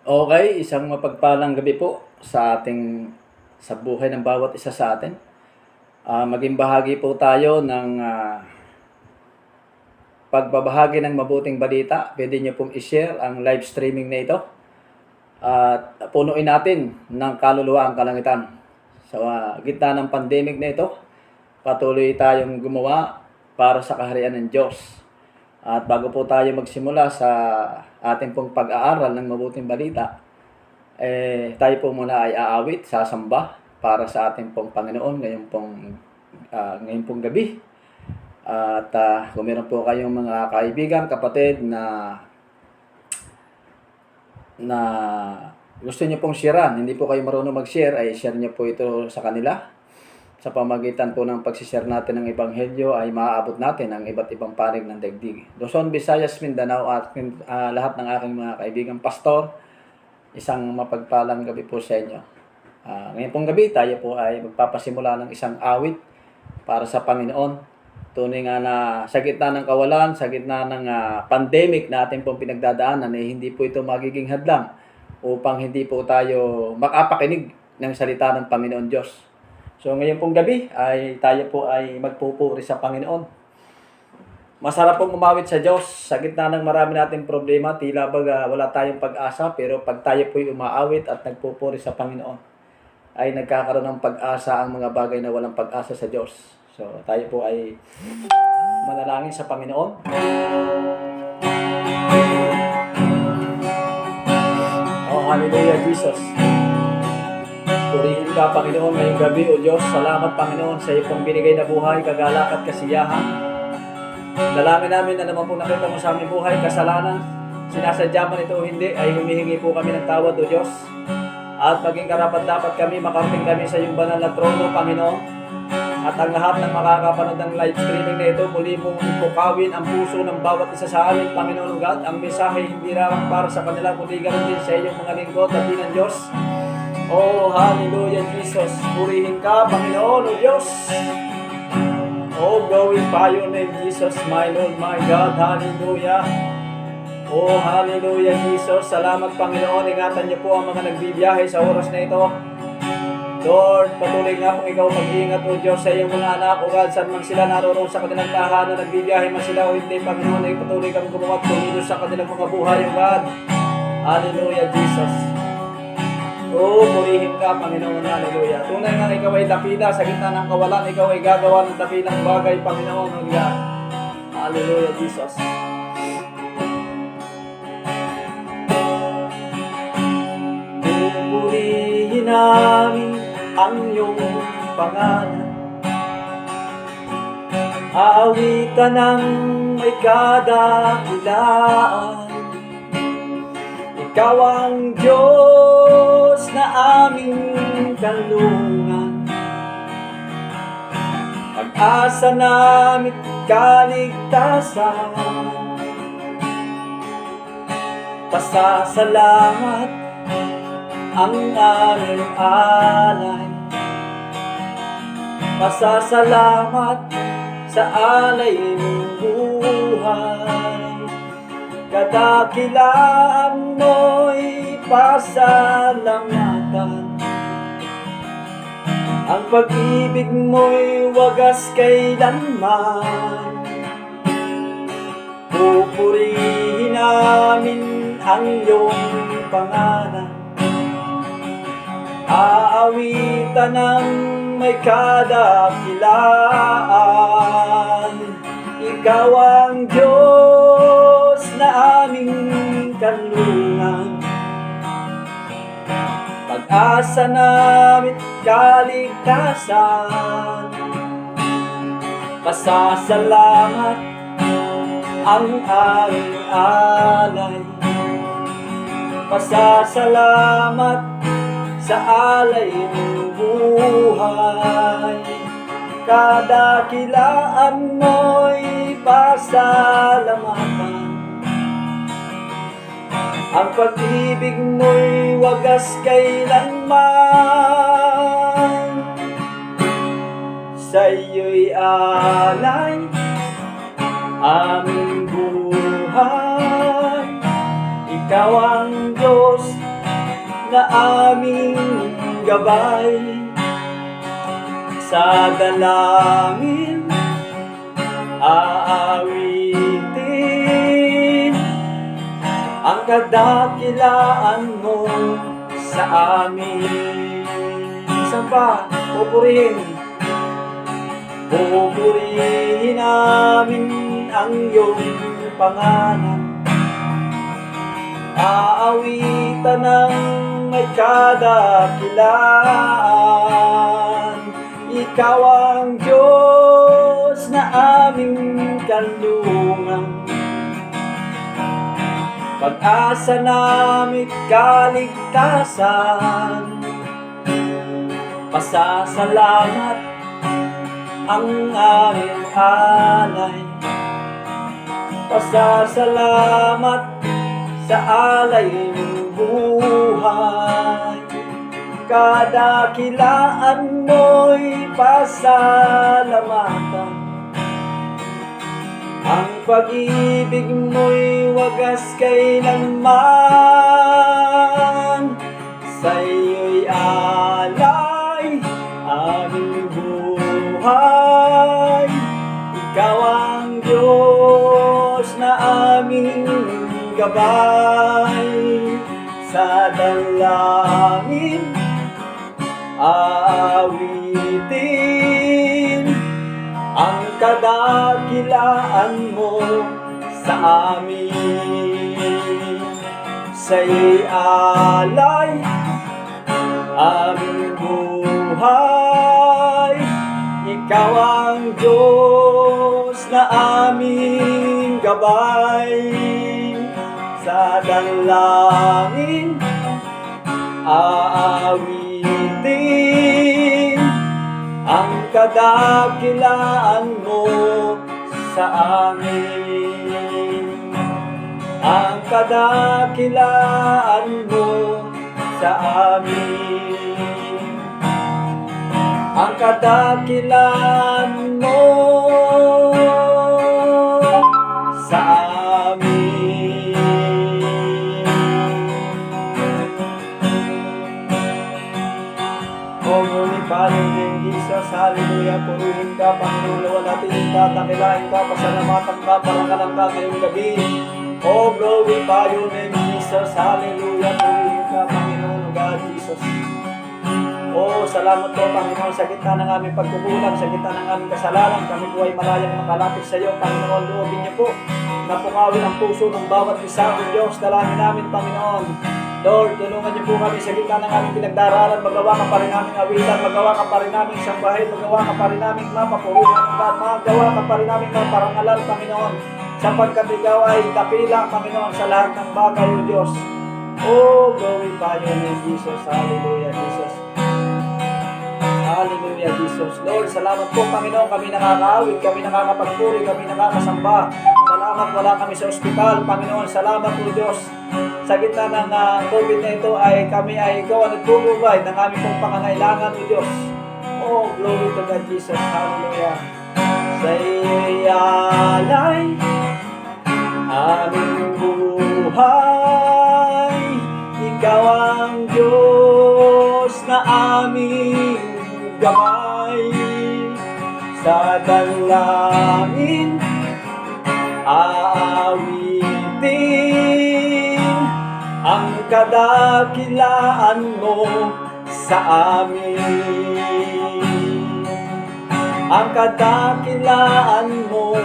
Okay, isang mapagpalang gabi po sa buhay ng bawat isa sa atin. Maging bahagi po tayo ng pagbabahagi ng mabuting balita. Pwede niyo pong i-share ang live streaming na ito at punuin natin ng kaluluwa ang kalangitan. Sa gitna ng pandemic na ito, patuloy tayong gumawa para sa kaharian ng Diyos. At bago po tayo magsimula sa ating pong pag-aaral ng mabuting balita, tayo po muna ay aawit, sasamba para sa ating pong Panginoon ngayon pong gabi. At kung meron po kayong mga kaibigan, kapatid na gusto niyo pong sharean, hindi po kayo marunong mag-share, ay share niyo po ito sa kanila. Sa pamagitan po ng pag-share natin ng Ebanghelyo ay maaabot natin ang iba't ibang panig ng daigdig. Luzon, Visayas, Mindanao at lahat ng aking mga kaibigang pastor, isang mapagpalang gabi po sa inyo. Ngayon pong gabi, tayo po ay magpapasimula ng isang awit para sa Panginoon. Tunay nga na sa gitna ng kawalan, sa gitna ng pandemic na ating pong pinagdadaanan, hindi po ito magiging hadlang upang hindi po tayo makapakinig ng salita ng Panginoon Diyos. So ngayon pong gabi ay tayo po ay magpupuri sa Panginoon. Masarap pong umawit sa Diyos sa gitna ng marami nating problema, tila baga wala tayong pag-asa, pero pag tayo po ay umaawit at nagpupuri sa Panginoon, ay nagkakaroon ng pag-asa ang mga bagay na walang pag-asa sa Diyos. So tayo po ay manalangin sa Panginoon. Oh, hallelujah, Jesus. Purihin ka, Panginoon, ngayong gabi, O Diyos. Salamat, Panginoon, sa iyong binigay na buhay, kagalak at kasiyahan. Dalangin namin na naman po nakita mo sa aming buhay, kasalanan, sinasadya man ito o hindi, ay humihingi po kami ng tawad, O Diyos. At maging karapat-dapat kami, makarating kami sa iyong banal na trono, Panginoon. At ang lahat ng makakapanood ng live streaming na ito, muli mong ipukawin ang puso ng bawat isa sa amin, Panginoon God. Ang mensahe hindi lang para sa kanila, kundi ganoon din sa iyong mga lingkod at ng Diyos. Oh, hallelujah, Jesus. Purihin ka, Panginoon, O Diyos. Oh, glorify your name, Jesus, my Lord, my God. Hallelujah. Oh, hallelujah, Jesus. Salamat, Panginoon. Ingatan niyo po ang mga nagbibiyahe sa oras na ito. Lord, patuloy nga kung ikaw mag-iingat, O Diyos, sa iyong mga anak, O God, saan man sila naroon sa kanilang tahanan, nagbibiyahe man sila o hindi, Panginoon, ay patuloy kang gumawa at kumilos sa kanilang mga buhay, O God. Hallelujah, Jesus. Oh, purihin ka, Panginoon. Hallelujah. Tunay nga ikaw ay dakila sa gitna ng kawalan. Ikaw ay gagawa ng dakilang bagay, Panginoon. God. Hallelujah, Jesus. Pupurihin namin ang iyong pangalan. Aawitan ng may kadakilaan. Ikaw ang Diyos na aming kalungan, pag-asa namin kaligtasan. Pasasalamat ang aming alay, pasasalamat sa alay ng buhay. Kadakilaan mo'y pasalamatan, ang pag-ibig mo'y wagas kailanman. Pupurihin namin ang iyong pangalan, aawitan ng may kadakilaan. Ikaw ang Diyos na aming kanlungan, pag-asa namin kaligtasan. Pasasalamat ang aming alay, pasasalamat sa alay ng buhay. Kadakilaan mo'y pasalamatan, ang pag-ibig mo'y wagas kailanman. Sa iyo'y alay aming buhay. Ikaw ang Diyos na aming gabay. Sa dalangin aawitin ang kadakilaan mo sa amin. Isang pa, pupurihin namin ang iyong pangalan. Aawitan ng may kadakilaan. Ikaw ang Diyos na aming kanlungan, pag-asa namit kaligtasan. Pasasalamat ang aming alay, pasasalamat sa alay ng buhay. Kadakilaan mo'y pasalamatan, ang pag-ibig mo'y wagas kailanman. Sa'yo'y alay aming buhay. Ikaw ang Diyos na aming gabay. Sa dalangin aawitin ang kadakilaan mo sa amin. Sa'yo'y alay aming buhay. Ikaw ang Diyos na aming gabay. Sa dalangin aawitin ang kadakilaan mo sa amin. Ang kadakilaan mo sa amin. Ang kadakilaan mo sa amin. O ngunit ng Jesus, hallelujah, purihin ka, Panginoon, luwalhatiin ka, takilain ka, pasalamatan ka, parangalan ka ngayong gabi. O glorify your name, Jesus, hallelujah, purihin ka, Panginoon, O God, Jesus. O salamat po, Panginoon, sa gitna ng aming pagkukulang, sa gitna ng aming kasalanan, kami po ay malayang makalapit sa iyo, Panginoon. Loobin niyo po na pungawin ang puso ng bawat isa, O Diyos, dalangin namin, Panginoon. Lord, tulungan niyo po kami sa gitna ng aming pinagdaraanan, magawa ka pa rin aming awitan, magawa ka pa rin aming sambahin, magawa ka pa rin aming mapapurihan, magawa ka pa rin aming maparangalan, Panginoon, sapagkat ikaw ay dakila, Panginoon, sa lahat ng bagay, O Diyos. Oh, glorify your name, Jesus. Hallelujah, Jesus. Hallelujah, Jesus. Lord, salamat po, Panginoon. Kami nakakaawit, kami nakakapagpuri, kami nakakasamba. Salamat, wala kami sa ospital, Panginoon. Salamat po, Diyos. Sa gitna ng COVID na ito ay kami ay ikaw ang nagpuprovide ng aming pong pangangailangan, O Diyos. Oh, glory to God, Jesus. Hallelujah. Sa iyo'y alay aming buhay. Ikaw ang Diyos na aming gamay. Sa dalangin aawitin ang kadakilaan mo sa amin. Ang kadakilaan mo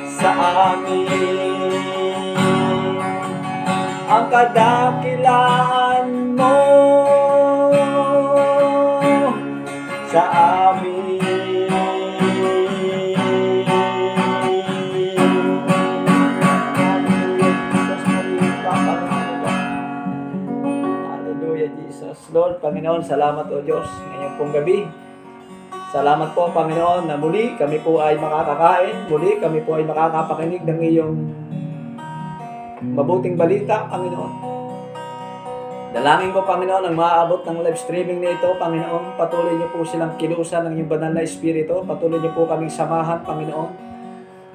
sa amin. Ang kadakilaan mo sa amin. Hallelujah, Jesus. Lord, Panginoon, salamat o Diyos ngayon pong gabi. Salamat po, Panginoon, na muli kami po ay makakakain, muli kami po ay makakapakinig ng iyong mabuting balita, Panginoon. Dalangin ko, Panginoon, ang maaabot ng live streaming na ito, Panginoon. Patuloy niyo po silang kilusan ng iyong banal na espiritu. Patuloy niyo po kaming samahan, Panginoon.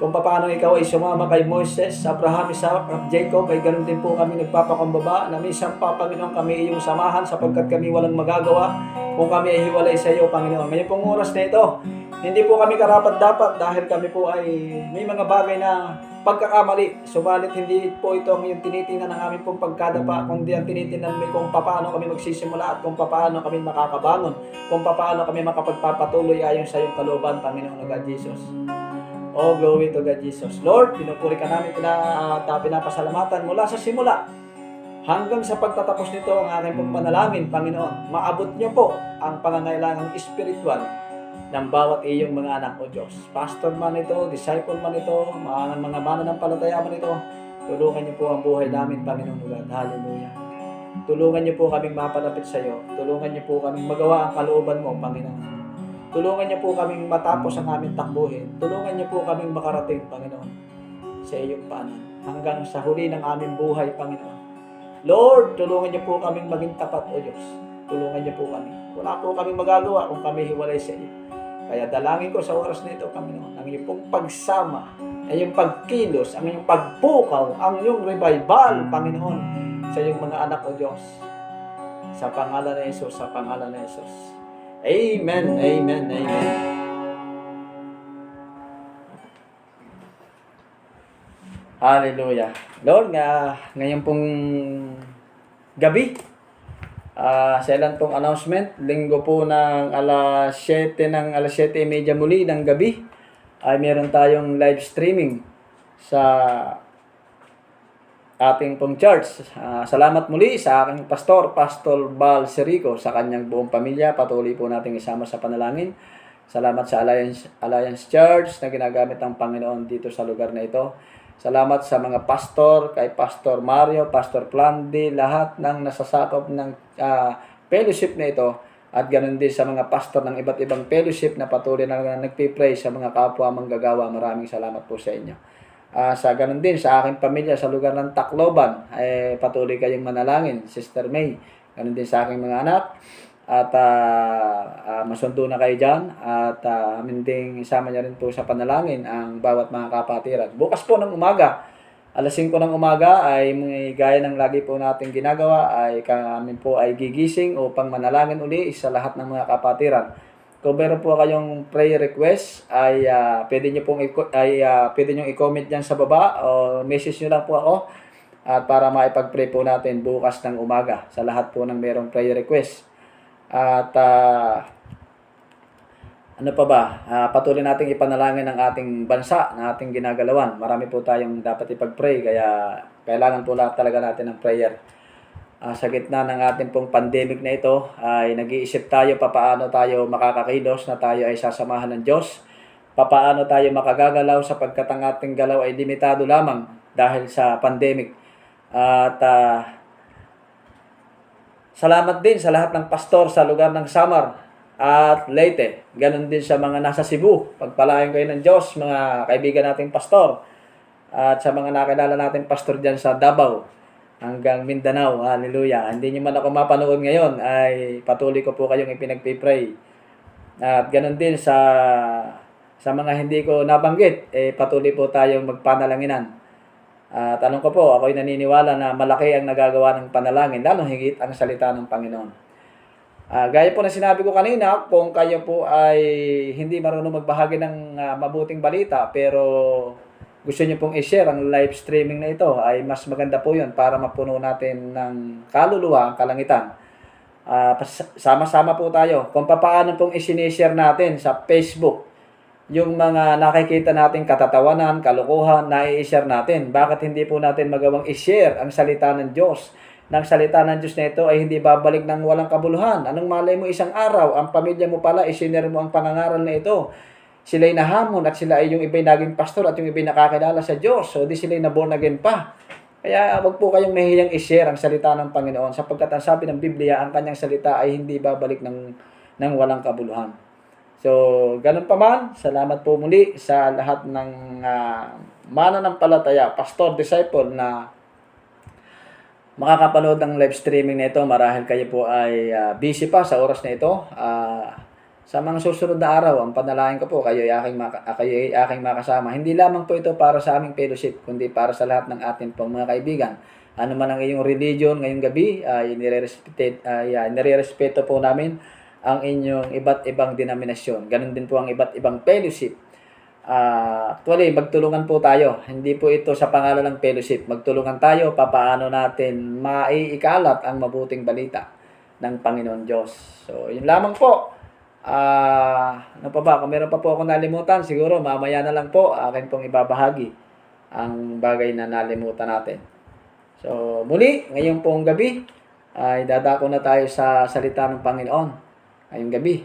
Kung paano ikaw ay sumama kay Moises, Abraham, Isaac, at Jacob, ay ganun din po kami nagpapakumbaba na minsan pa, Panginoon, kami iyong samahan sapagkat kami walang magagawa kung kami ay hiwalay sa iyo, Panginoon. Ngayon pong oras na ito, hindi po kami karapat-dapat dahil kami po ay may mga bagay na pagkakamali. Subalit hindi po ito ang yung tinitingnan ng aming pong pagkadapa, kundi ang tinitingnan mo kung paano kami magsisimula at kung paano kami makakabangon, kung paano kami makapagpapatuloy ayon sa iyong kalooban, Panginoon God Jesus. Oh, glory to God Jesus. Lord, pinupuri ka namin, pinapasalamatan mula sa simula hanggang sa pagtatapos nito ang aking pong panalangin, Panginoon. Maabot niyo po ang pangangailangang espiritual ng bawat iyong mga anak, O Diyos. Pastor man ito, disciple man ito, mga mananampalataya man ito, tulungan niyo po ang buhay namin, Panginoon God. Hallelujah. Tulungan niyo po kaming mapalapit sa iyo. Tulungan niyo po kaming magawa ang kalooban mo, Panginoon. Tulungan niyo po kaming matapos ang aming takbuhin. Tulungan niyo po kaming makarating, Panginoon, sa iyong paanan hanggang sa huli ng aming buhay, Panginoon. Lord, tulungan niyo po kaming maging tapat, O Diyos. Tulungan niyo po kami. Wala po kaming magagawa kung kami hiwalay sa iyo. Kaya dalangin ko sa oras na ito, Panginoon, ang iyong pong pagsama, ang iyong pagkilos, ang iyong pagpukaw, ang iyong revival, Panginoon, sa iyong mga anak, O Diyos. Sa pangalan ni Jesus, sa pangalan ni Jesus. Amen, amen, amen. Hallelujah. Lord, ngayon pong gabi, sa ilan pong announcement, linggo po ng alas 7:30 muli ng gabi, ay meron tayong live streaming sa ating pong church. Salamat muli sa aking pastor, Pastor Bal Serico, sa kanyang buong pamilya. Patuloy po nating isama sa panalangin. Salamat sa Alliance Church na ginagamit ng Panginoon dito sa lugar na ito. Salamat sa mga pastor, kay Pastor Mario, Pastor Plandi, lahat ng nasasakop ng fellowship na ito. At ganoon din sa mga pastor ng iba't ibang fellowship na patuloy na nagpipray sa mga kapwa manggagawa. Maraming salamat po sa inyo. Sa ganun din sa aking pamilya sa lugar ng Tacloban, patuloy kayong manalangin, Sister May. Ganun din sa aking mga anak. At masundo na kayo dyan. At amin ding isama niya rin po sa panalangin ang bawat mga kapatiran. Bukas po ng umaga, alas 5 ng umaga, ay gaya ng lagi po natin ginagawa, ay kami po ay gigising upang manalangin uli sa lahat ng mga kapatiran. Kung meron po kayong prayer request, ay pwede nyo i-comment dyan sa baba o message nyo lang po ako at para maipag-pray po natin bukas ng umaga sa lahat po ng merong prayer request. At ano pa ba? Patuloy nating ipanalangin ang ating bansa na ating ginagalawan. Marami po tayong dapat ipag-pray, kaya kailangan po lahat talaga natin ng prayer. Sa gitna ng ating pong pandemic na ito, ay nag-iisip tayo papaano tayo makakakilos na tayo ay sasamahan ng Diyos. Papaano tayo makagagalaw sapagkat ang ating galaw ay limitado lamang dahil sa pandemic. At salamat din sa lahat ng pastor sa lugar ng Samar at Leyte. Ganon din sa mga nasa Cebu. Pagpalain kayo ng Diyos, mga kaibigan nating pastor. At sa mga nakilala nating pastor dyan sa Davao hanggang Mindanao. Hallelujah. Hindi nyo man ako mapanood ngayon, ay patuloy ko po kayong ipinagpipray. At ganon din sa mga hindi ko nabanggit, patuloy po tayong magpanalanginan. At tanong ko po, ako'y naniniwala na malaki ang nagagawa ng panalangin, lalo higit ang salita ng Panginoon. Gaya po na sinabi ko kanina, kung kayo po ay hindi marunong magbahagi ng mabuting balita, pero gusto niyo pong i-share ang live streaming na ito, ay mas maganda po yun para mapuno natin ng kaluluwa ang kalangitan. Sama-sama po tayo kung paano pong i-share natin sa Facebook yung mga nakikita nating katatawanan, kalokohan na i-share natin. Bakit hindi po natin magawang i-share ang salita ng Diyos? Nang salita ng Diyos na ito ay hindi babalik ng walang kabuluhan. Anong malay mo isang araw, ang pamilya mo pala, i-share mo ang pangangaral na ito. Sila'y nahamon at sila ay yung iba'y naging pastor at yung iba'y nakakilala sa Diyos. So, di sila'y na born again pa. Kaya wag po kayong mahihiyang i-share ang salita ng Panginoon sapagkat ang sabi ng Biblia, ang kanyang salita ay hindi babalik ng walang kabuluhan. So, ganun pa man, salamat po muli sa lahat ng mananampalataya, pastor, disciple na makakapanood ng live streaming na ito. Marahil kayo po ay busy pa sa oras na ito. Sa mga susunod na araw, ang panalangin ko po, kayo ay aking makasama. Hindi lamang po ito para sa aming fellowship, kundi para sa lahat ng ating pong mga kaibigan. Ano man ang iyong religion ngayong gabi, nire-respeto po namin ang inyong iba't ibang denominasyon. Ganon din po ang iba't ibang fellowship. Actually, magtulungan po tayo. Hindi po ito sa pangalan ng fellowship. Magtulungan tayo papaano natin maiikalat ang mabuting balita ng Panginoon Diyos. So, yun lamang po. Ano pa ba? Kung meron pa po akong nalimutan, siguro mamaya na lang po akin pong ibabahagi ang bagay na nalimutan natin. So, muli, ngayong pong gabi, ay dadako na tayo sa salita ng Panginoon. Ngayong gabi.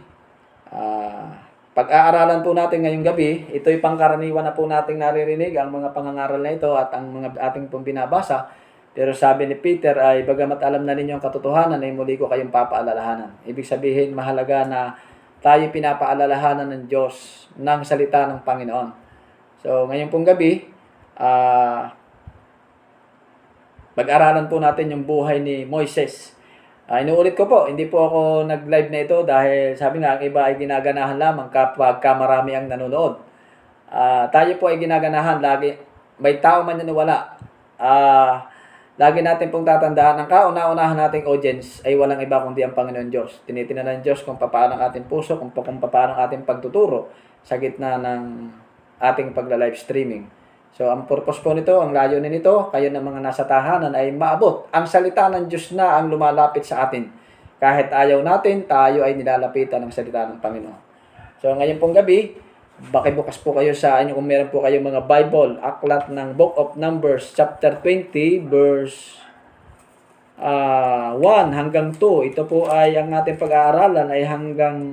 Pag-aaralan po natin ngayong gabi, ito'y pangkaraniwan na po nating naririnig, ang mga pangangaral na ito at ang mga ating pong binabasa. Pero sabi ni Peter ay, bagamat alam na ninyo ang katotohanan, ay muli ko kayong papaalalahanan. Ibig sabihin, mahalaga na tayo pinapaalalahanan ng Diyos ng salita ng Panginoon. So, ngayon pong gabi, pag-aralan po natin yung buhay ni Moises. Inuulit ko po, hindi po ako nag-live na ito dahil sabi nga, ang iba ay ginaganahan lamang kapag marami ang nanonood. Tayo po ay ginaganahan lagi. May tao man yan wala. Lagi natin pong tatandaan, ang kauna-unahan nating audience ay walang iba kundi ang Panginoon Diyos. Tinitingnan ng Diyos kung paano ang ating puso, kung paano ang ating pagtuturo sa gitna ng ating pagla-live streaming. So, ang purpose po nito, ang layunin nito, kayo ng mga nasa tahanan ay maabot ang salita ng Diyos na ang lumalapit sa atin. Kahit ayaw natin, tayo ay nilalapitan ng salita ng Panginoon. So, ngayon pong gabi, bakibukas po kayo sa inyo kung meron po kayong mga Bible, aklat ng Book of Numbers, chapter 20, verse 1 hanggang 2. Ito po ay ang ating pag-aaralan ay hanggang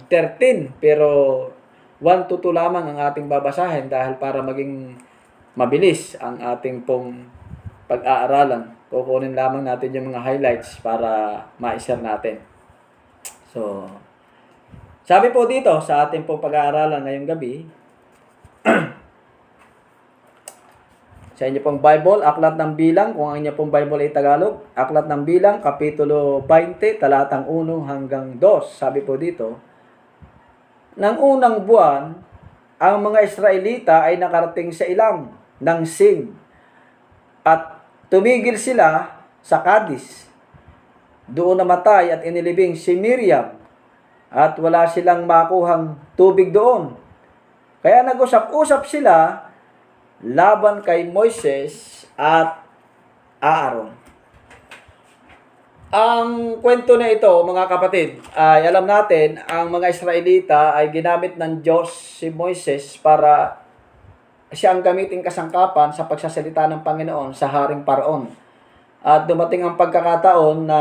13, pero 1 to 2 lamang ang ating babasahin dahil para maging mabilis ang ating pong pag-aaralan. Kukunin lamang natin yung mga highlights para ma-share natin. So, sabi po dito sa ating pong pag-aaralan ngayong gabi, sa inyo pong Bible, Aklat ng Bilang, kung ang inyo pong Bible ay Tagalog, Aklat ng Bilang, Kapitulo 20, talatang 1 hanggang 2. Sabi po dito, nang unang buwan, ang mga Israelita ay nakarating sa ilang ng Sin at tumigil sila sa Kadis. Doon namatay at inilibing si Miriam at wala silang makuhang tubig doon. Kaya nag-usap-usap sila laban kay Moises at Aaron. Ang kwento na ito, mga kapatid, ay alam natin, ang mga Israelita ay ginamit ng Diyos si Moises para siya ang gamiting kasangkapan sa pagsasalita ng Panginoon sa Haring Paraon. At dumating ang pagkakataon na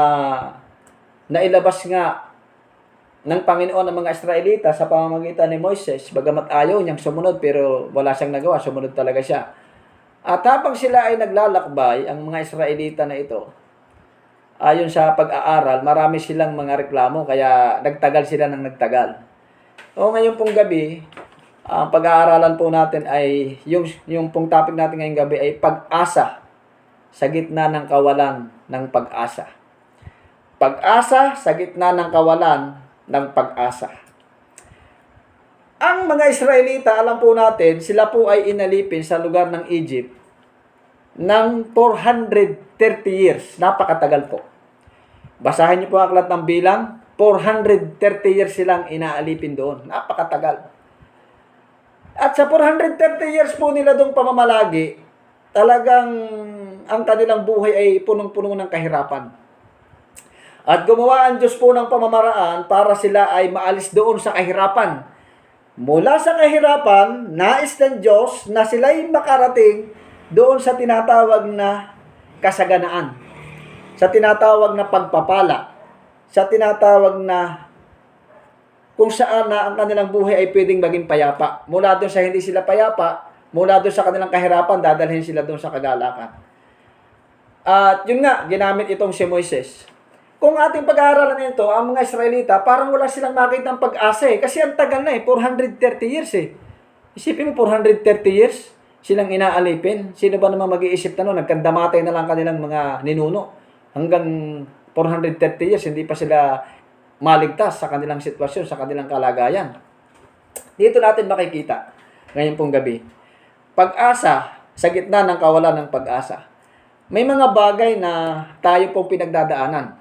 nailabas nga ng Panginoon ang mga Israelita sa pamamagitan ni Moises, bagamat ayaw niyang sumunod pero wala siyang nagawa, sumunod talaga siya. At habang sila ay naglalakbay, ang mga Israelita na ito, ayon sa pag-aaral, marami silang mga reklamo kaya nagtagal sila ng nagtagal. O ngayon pong gabi, ang pag-aaralan po natin ay yung pong topic natin ngayong gabi ay pag-asa sa gitna ng kawalan ng pag-asa. Pag-asa sa gitna ng kawalan ng pag-asa. Ang mga Israelita, alam po natin, sila po ay inalipin sa lugar ng Egypt ng 430 years. Napakatagal po. Basahin niyo po ang Aklat ng Bilang, 430 years silang inaalipin doon. Napakatagal. At sa 430 years po nila doon pamamalagi, talagang ang kanilang buhay ay punong-puno ng kahirapan. At gumawa ang Diyos po ng pamamaraan para sila ay maalis doon sa kahirapan. Mula sa kahirapan, nais ng Diyos na sila ay makarating doon sa tinatawag na kasaganaan, sa tinatawag na pagpapala, sa tinatawag na kung saan na ang kanilang buhay ay pwedeng maging payapa. Mula doon sa hindi sila payapa, mula doon sa kanilang kahirapan, dadalhin sila doon sa kagalakan. At yun nga, ginamit itong si Moises. Kung ating pag-aaralan nito, ang mga Israelita, parang wala silang makita ng pag-asa eh. Kasi ang tagal na eh, 430 years eh. Isipin mo, 430 years silang inaalipin. Sino ba naman mag-iisip na no? Nagkandamatay na lang kanilang mga ninuno. Hanggang 430 years, hindi pa sila maligtas sa kanilang sitwasyon, sa kanilang kalagayan. Dito natin makikita ngayon pong gabi. Pag-asa sa gitna ng kawalan ng pag-asa. May mga bagay na tayo pong pinagdadaanan.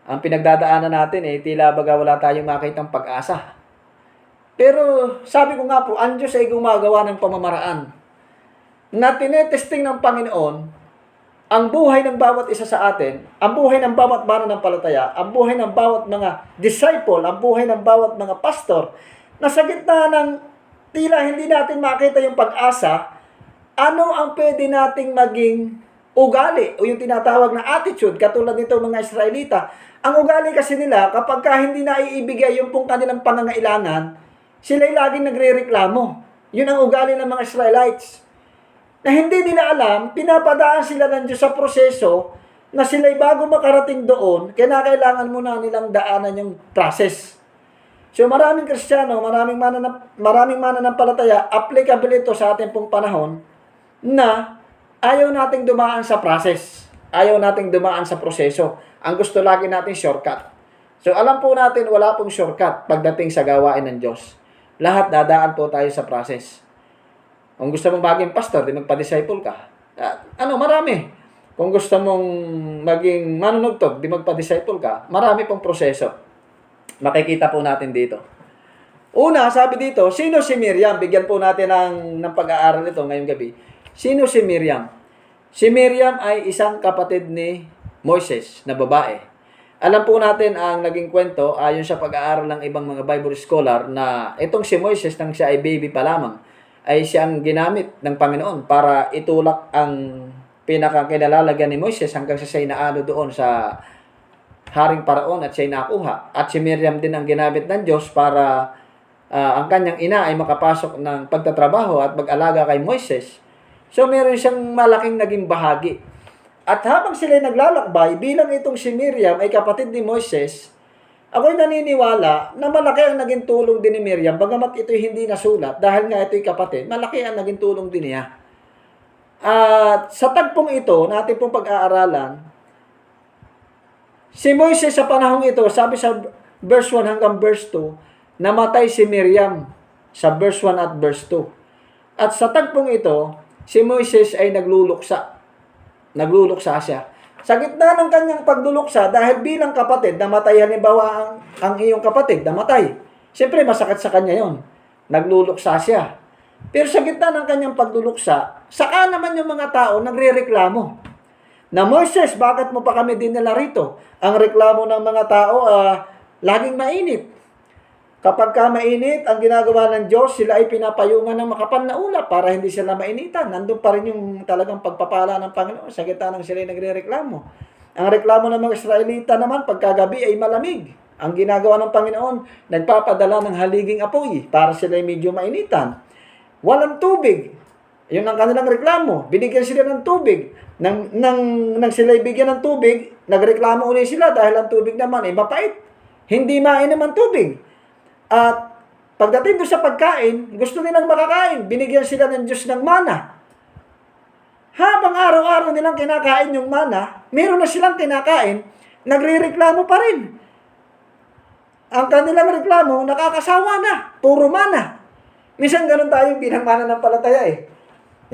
Ang pinagdadaanan natin tila baga wala tayong makitang pag-asa. Pero sabi ko nga po, ang Diyos ay gumagawa ng pamamaraan na tinetesting ng Panginoon ang buhay ng bawat isa sa atin, ang buhay ng bawat mananampalataya, ang buhay ng bawat mga disciple, ang buhay ng bawat mga pastor, na sa gitna ng tila hindi natin makita yung pag-asa, ano ang pwede nating maging ugali o yung tinatawag na attitude, katulad nito mga Israelita. Ang ugali kasi nila, kapag hindi na iibigay yung pong kanilang pangangailangan, sila'y laging nagre-reklamo. Yun ang ugali ng mga Israelites. Na hindi nila alam, pinapadaan sila ng Diyos sa proseso na sila'y bago makarating doon, kailangan muna nilang daanan yung process. So maraming Kristiyano, maraming mananampalataya, applicable ito sa ating pong panahon, na ayaw nating dumaan sa process. Ayaw nating dumaan sa proseso. Ang gusto lagi natin shortcut. So alam po natin, wala pong shortcut pagdating sa gawain ng Diyos. Lahat dadaan po tayo sa process. Kung gusto mong maging pastor, di magpa-disciple ka. Marami. Kung gusto mong maging manunugtog, di magpa-disciple ka. Marami pong proseso. Makikita po natin dito. Una, sabi dito, sino si Miriam? Bigyan po natin ng pag-aaral nito ngayong gabi. Sino si Miriam? Si Miriam ay isang kapatid ni Moises na babae. Alam po natin ang naging kwento ayon sa pag-aaral ng ibang mga Bible scholar na itong si Moises nang siya ay baby pa lamang ay siyang ginamit ng Panginoon para itulak ang pinakakilalagyan ni Moises hanggang sa siya naano doon sa Haring Paraon at siya nakuha. At si Miriam din ang ginamit ng Diyos para ang kanyang ina ay makapasok ng pagtatrabaho at mag-alaga kay Moises. So meron siyang malaking naging bahagi. At habang sila naglalakbay, bilang itong si Miriam ay kapatid ni Moises, ako'y naniniwala na malaki ang naging tulong din ni Miriam, bagamat ito'y hindi nasulat, dahil nga ito'y kapatid, malaki ang naging tulong din niya. At sa tagpong ito, natin pong pag-aaralan, si Moises sa panahong ito, sabi sa verse 1 hanggang verse 2, namatay si Miriam sa verse 1 at verse 2. At sa tagpong ito, si Moises ay nagluluksa. Nagluluksa siya. Sa gitna ng kanyang pagluluksa, dahil bilang kapatid, namatay halimbawa ang iyong kapatid, namatay. Siyempre, masakit sa kanya yon. Nagluluksa siya. Pero sa gitna ng kanyang pagluluksa, saka naman yung mga tao nagre-reklamo. Na Moises, bakit mo pa kami dinala rito? Ang reklamo ng mga tao, laging mainit. Kapag ka mainit, ang ginagawa ng Diyos, sila ay pinapayungan ng makapal na ulap para hindi sila mainitan. Nandun pa rin yung talagang pagpapala ng Panginoon sa gitna ng sila ay nagre-reklamo. Ang reklamo ng mga Israelita naman, pagkagabi ay malamig. Ang ginagawa ng Panginoon, nagpapadala ng haliging apoy para sila ay medyo mainitan. Walang tubig. Yun ang kanilang reklamo. Binigyan sila ng tubig. Nang sila ay bigyan ng tubig, nagreklamo ulit sila dahil ang tubig naman ay mapait. Hindi mainam ang tubig. At pagdating doon sa pagkain, gusto nilang makakain. Binigyan sila ng Diyos ng mana. Habang araw-araw nilang kinakain yung mana, meron na silang kinakain, nagre-reklamo pa rin. Ang kanilang reklamo, nakakasawa na. Puro mana. Minsan ganun tayong bilang mananampalataya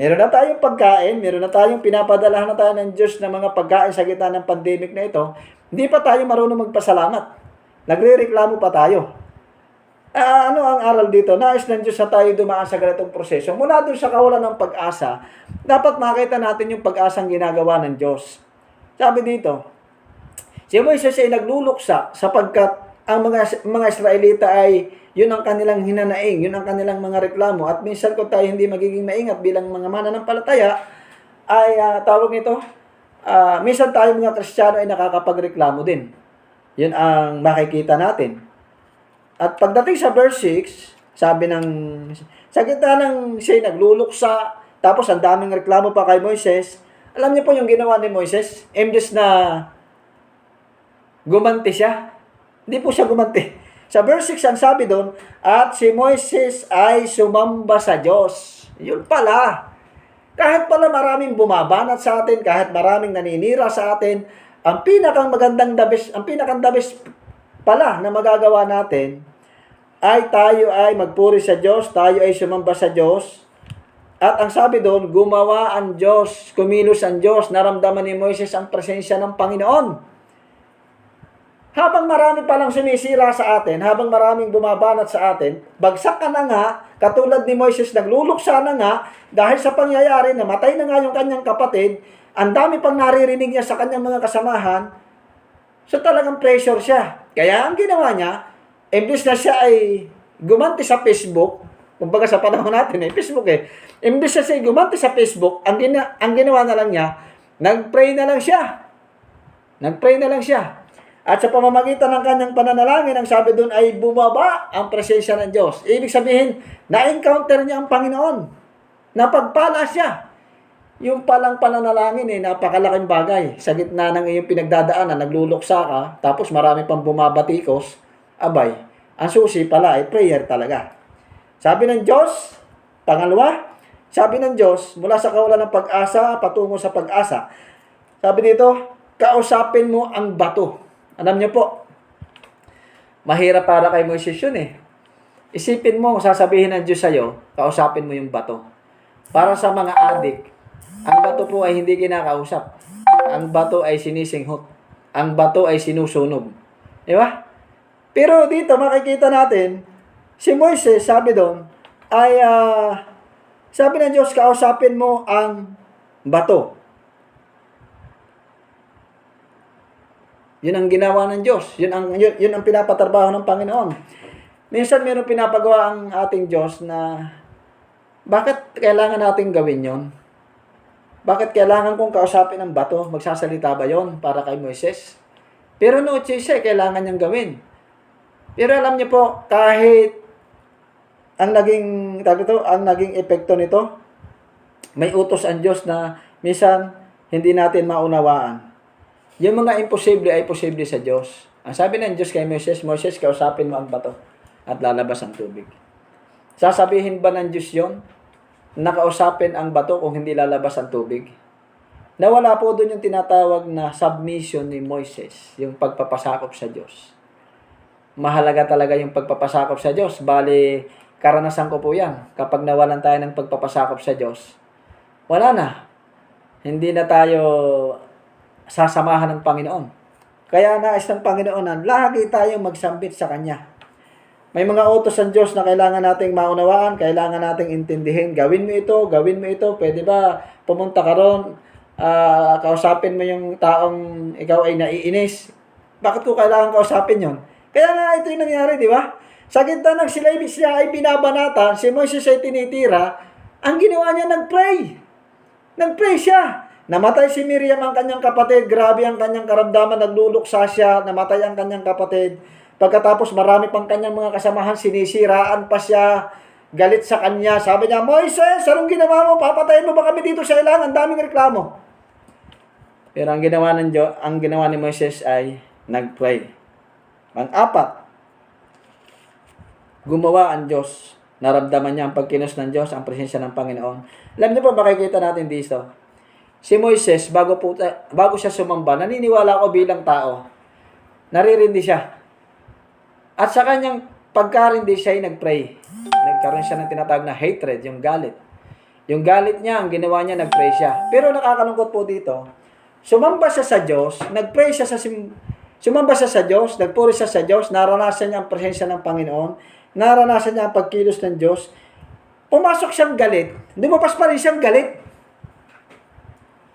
Meron na tayong pagkain, meron na tayong pinapadalahan na tayo ng Diyos na mga pagkain sa gitna ng pandemic na ito, hindi pa tayo marunong magpasalamat. Nagre-reklamo pa tayo. Ano ang aral dito? Nais ng Diyos na tayo dumaan sa ganitong proseso. Mula doon sa kawalan ng pag-asa, dapat makita natin yung pag-asang ginagawa ng Diyos. Sabi dito, si Moises ay nagluluksa sapagkat ang mga Israelita ay yun ang kanilang hinanaing, yun ang kanilang mga reklamo. At minsan kung tayo hindi magiging maingat bilang mga mananampalataya, ay tawag nito, minsan tayo mga Kristiyano ay nakakapagreklamo din. Yun ang makikita natin. At pagdating sa verse 6, sabi sa gitna ng siya'y nagluluksa, tapos ang daming reklamo pa kay Moises, alam niyo po yung ginawa ni Moises? Imbes na gumanti siya, hindi po siya gumanti. Sa verse 6, ang sabi doon, at si Moises ay sumamba sa Diyos. Yun pala. Kahit pala maraming bumabanat sa atin, kahit maraming naninira sa atin, ang pinakang magandang the best pala na magagawa natin ay tayo ay magpuri sa Diyos, tayo ay sumamba sa Diyos. At ang sabi doon, gumawa ang Diyos, kumilos ang Diyos, naramdaman ni Moises ang presensya ng Panginoon. Habang marami palang sumisira sa atin, habang maraming bumabanat sa atin, bagsak ka na nga, katulad ni Moises, nagluluksa na nga, dahil sa pangyayari, namatay na nga yung kanyang kapatid, ang dami pang naririnig niya sa kanyang mga kasamahan, so talagang pressure siya. Kaya ang ginawa niya, imbis na siya ay gumanti sa Facebook, kumbaga sa panahon natin Facebook imbis na siya ay gumanti sa Facebook, ang ginawa na lang niya, nag-pray na lang siya. Nag-pray na lang siya. At sa pamamagitan ng kanyang pananalangin, ang sabi doon ay bumaba ang presensya ng Diyos. Ibig sabihin, na-encounter niya ang Panginoon. Napagpala siya. Yung palang pananalangin napakalaking bagay. Sa gitna ng iyong pinagdadaanan, nagluluksa ka, tapos marami pang bumabatikos, abay, ang susi pala ay prayer talaga. Sabi ng Diyos, pangalawa, sabi ng Diyos, mula sa kawalan ng pag-asa, patungo sa pag-asa. Sabi dito, kausapin mo ang bato. Alam niyo po, mahirap para kay Moises yun Isipin mo, sasabihin ng Diyos sa'yo, kausapin mo yung bato. Para sa mga adik, ang bato po ay hindi kinakausap. Ang bato ay sinisinghot. Ang bato ay sinusunog. Di ba? Pero dito makikita natin, si Moises, sabi doon, ay sabi ng Diyos, kausapin mo ang bato. Yun ang ginawa ng Diyos. Yun ang pinapatrabaho ng Panginoon. Minsan mayroong pinapagawa ang ating Diyos na bakit kailangan natin gawin yon? Bakit kailangan kong kausapin ang bato? Magsasalita ba yon para kay Moises? Pero no choice kailangan niyang gawin. Pero alam niyo po, kahit ang naging epekto nito, may utos ang Diyos na minsan hindi natin maunawaan. Yung mga imposible ay posible sa Diyos. Ang sabi ng Diyos kay Moises, Moises, kausapin mo ang bato at lalabas ang tubig. Sasabihin ba ng Diyos yon? Nakausapin ang bato kung hindi lalabas ang tubig? Nawala po doon yung tinatawag na submission ni Moises, yung pagpapasakop sa Diyos. Mahalaga talaga yung pagpapasakop sa Diyos. Bali, karanasan ko po yan. Kapag nawalan tayo ng pagpapasakop sa Diyos, wala na. Hindi na tayo sasamahan ng Panginoon. Kaya nais ng Panginoon na lagi tayong magsambit sa Kanya. May mga utos ng Diyos na kailangan nating maunawaan, kailangan nating intindihin. Gawin mo ito, gawin mo ito. Pwede ba pumunta ka ron, kausapin mo yung taong ikaw ay naiinis? Bakit ko kailangan kausapin yon? Kaya nga ito yung nangyari, di ba? Sa gitna ng siya ay binabanatan, si Moises ay tinitira, ang ginawa niya, nag-pray. Nag-pray siya. Namatay si Miriam, ang kanyang kapatid. Grabe ang kanyang karamdaman. Nagluluksa siya. Namatay ang kanyang kapatid. Pagkatapos marami pang kanyang mga kasamahan. Sinisiraan pa siya. Galit sa kanya. Sabi niya, Moises, anong ginawa mo? Papatayin mo ba kami dito sa ilang? Ang daming reklamo. Pero ang ginawa ni Moises ay nag-pray. Pang-apat, gumawa ang Diyos. Naramdaman niya ang pagkilos ng Diyos, ang presensya ng Panginoon. Alam niyo po, makikita natin dito. Si Moises, bago siya sumamba, naniniwala ako bilang tao. Naririndi siya. At sa kanyang pagkarindi siya ay nag-pray. Nagkaroon siya ng tinatawag na hatred, yung galit. Yung galit niya, ang ginawa niya, nag-pray siya. Pero nakakalungkot po dito, sumamba siya sa Diyos, nag-pray siya sumamba siya sa Diyos, nagpuri siya sa Diyos, naranasan niya ang presensya ng Panginoon, naranasan niya ang pagkilos ng Diyos, pumasok siyang galit, lumapas pa rin siyang galit.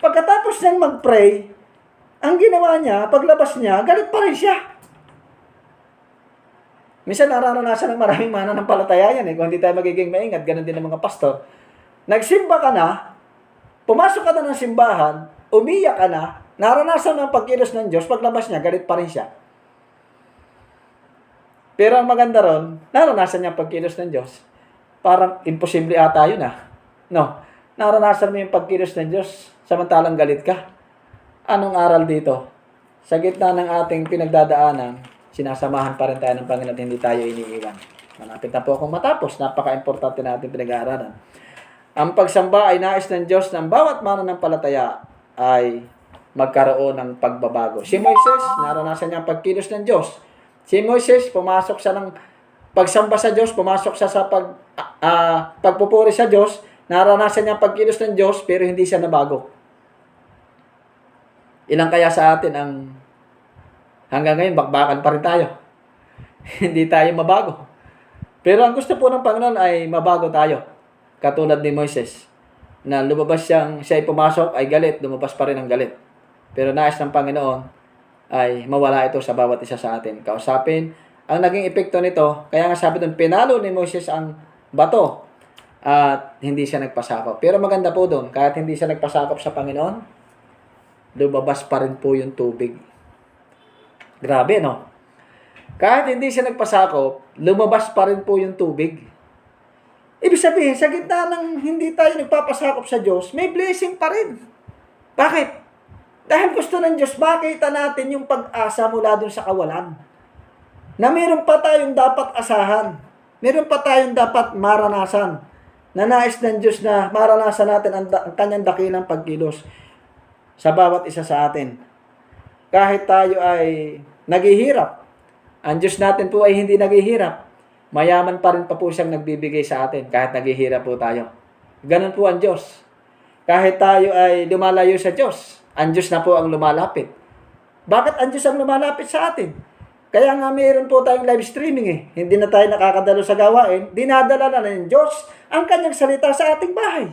Pagkatapos niyang mag-pray, ang ginawa niya, paglabas niya, galit pa rin siya. Minsan nararanasan ng maraming mananampalataya yan kung hindi tayo magiging maingat, ganun din ng mga pastor. Nagsimba ka na, pumasok ka na ng simbahan, umiyak ka na, naranasan ng pagkilos ng Diyos, paglabas niya, galit pa rin siya. Pero ang maganda ron, naranasan niya ang pagkilos ng Diyos. Parang imposible ata yun No, naranasan mo yung pagkilos ng Diyos, samantalang galit ka. Anong aral dito? Sa gitna ng ating pinagdadaanan, sinasamahan pa rin tayo ng Panginoon at hindi tayo iniiwan. Malapit na po akong matapos. Napaka-importante na ating pinag-aaralan. Ang pagsamba ay nais ng Diyos ng bawat mananampalataya ay magkaroon ng pagbabago. Si Moises, naranasan niya ang pagkilos ng Diyos. Si Moises, pumasok siya ng pagsamba sa Diyos, pumasok siya sa pagpupuri sa Diyos, naranasan niya ang pagkilos ng Diyos, pero hindi siya nabago. Ilang kaya sa atin ang hanggang ngayon, bakbakan pa rin tayo. Hindi tayo mabago. Pero ang gusto po ng Panginoon ay mabago tayo. Katulad ni Moises, na lumabas siya ay pumasok, ay galit, lumabas pa rin ang galit. Pero nais ng Panginoon ay mawala ito sa bawat isa sa atin. Kausapin, ang naging epekto nito, kaya nga sabi doon, pinalo ni Moses ang bato at hindi siya nagpasakop. Pero maganda po doon, kahit hindi siya nagpasakop sa Panginoon, lumabas pa rin po yung tubig. Grabe, no? Kahit hindi siya nagpasakop, lumabas pa rin po yung tubig. Ibig sabihin, sa gitna ng hindi tayo nagpapasakop sa Diyos, may blessing pa rin. Bakit? Dahil gusto ng Diyos, makita natin yung pag-asa mula dun sa kawalan. Na meron pa tayong dapat asahan. Meron pa tayong dapat maranasan. Na nais ng Diyos na maranasan natin ang kanyang dakilang pagkilos sa bawat isa sa atin. Kahit tayo ay naghihirap, ang Diyos natin po ay hindi naghihirap. Mayaman pa rin pa po siyang nagbibigay sa atin kahit naghihirap po tayo. Ganun po ang Diyos. Kahit tayo ay lumalayo sa Diyos, ang Diyos na po ang lumalapit. Bakit ang Diyos ang lumalapit sa atin? Kaya nga mayroon po tayong live streaming eh. Hindi na tayo nakakadalo sa gawain. Dinadala na ng Diyos ang kanyang salita sa ating bahay.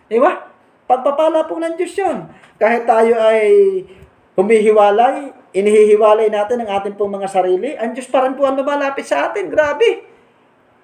Di ba? Pagpapala po ng Diyos yun. Kahit tayo ay humihiwalay, inihihiwalay natin ang ating pong mga sarili, ang Diyos pa rin po ang lumalapit sa atin. Grabe!